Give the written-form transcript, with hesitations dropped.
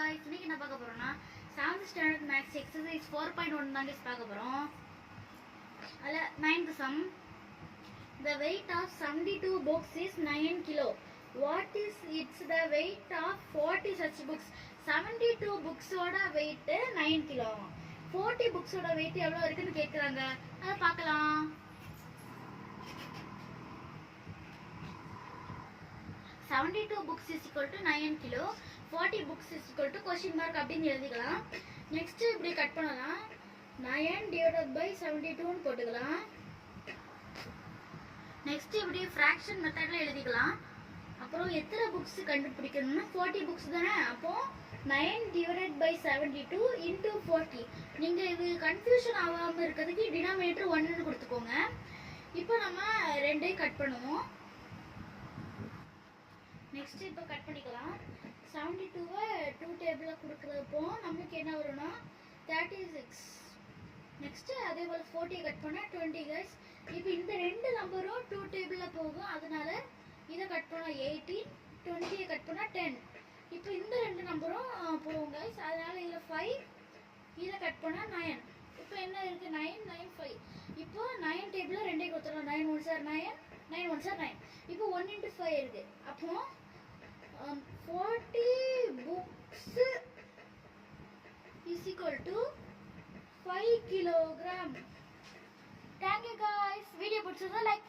guys, இன்னைக்கு என்ன பார்க்க போறோம்னா 7th standard maths exercise 4.1 தான் guys பார்க்க போறோம். அதுல 9th sum. The weight of 72 books is 9 kilo. What is its the weight of 40 such books? 72 books ஓட weight 9 kilo. 40 books ஓட weight எவ்வளவு இருக்குன்னு கேக்குறாங்க. அத பார்க்கலாம். $72 books is equal to 9 kilo. 40 books is equal to question mark அப்படின்னு எழுதிக்கலாம். Next இப்படி கட் பண்ணலாம். 9 divided by 72 ன்னு போட்டுக்கலாம். நெக்ஸ்ட் இப்படி fraction மெத்தட்ல எழுதிக்கலாம். அப்புறம் எத்தனை புக்ஸ் கண்டுபிடிக்கணும்னா 40 புக்ஸ் தானே. அப்போ 9 divided by 72 into 40. நீங்க இது கன்ஃபியூஷன் ஆகாம இருக்கிறதுக்கு டினாமினேட்டர் 1 ன்னு கொடுத்துக்கோங்க. இப்போ நம்ம ரெண்டையும் கட் பண்ணுவோம். நெக்ஸ்ட் இப்போ கட் பண்ணிக்கலாம். 72வை 2 டேபிள்ல கொடுக்கறப்போ நமக்கு என்ன வரும்னா 36. நெக்ஸ்ட் அதே போல 40 கட் பண்ணா 20 गाइस. இப்போ இந்த ரெண்டு நம்பரும் 2 டேபிள்ல போகும். அதனால இத கட் பண்ணா 18, 20 கட் பண்ணா 10. இப்போ இந்த ரெண்டு நம்பரும் போகும் गाइस. அதனால இதுல 5 இத கட் பண்ணா 9. இப்போ என்ன இருக்கு 9 9 5. இப்போ 9 டேபிள்ல ரெண்டே கொடுத்துறோம். 9 1 சார் 9, 9 1 சார் 9. இப்போ 1 into 5 இருக்கு. அப்போ 40 books is equal to 5 kilogram. Thank you guys. Video பிடிச்சதா லைக்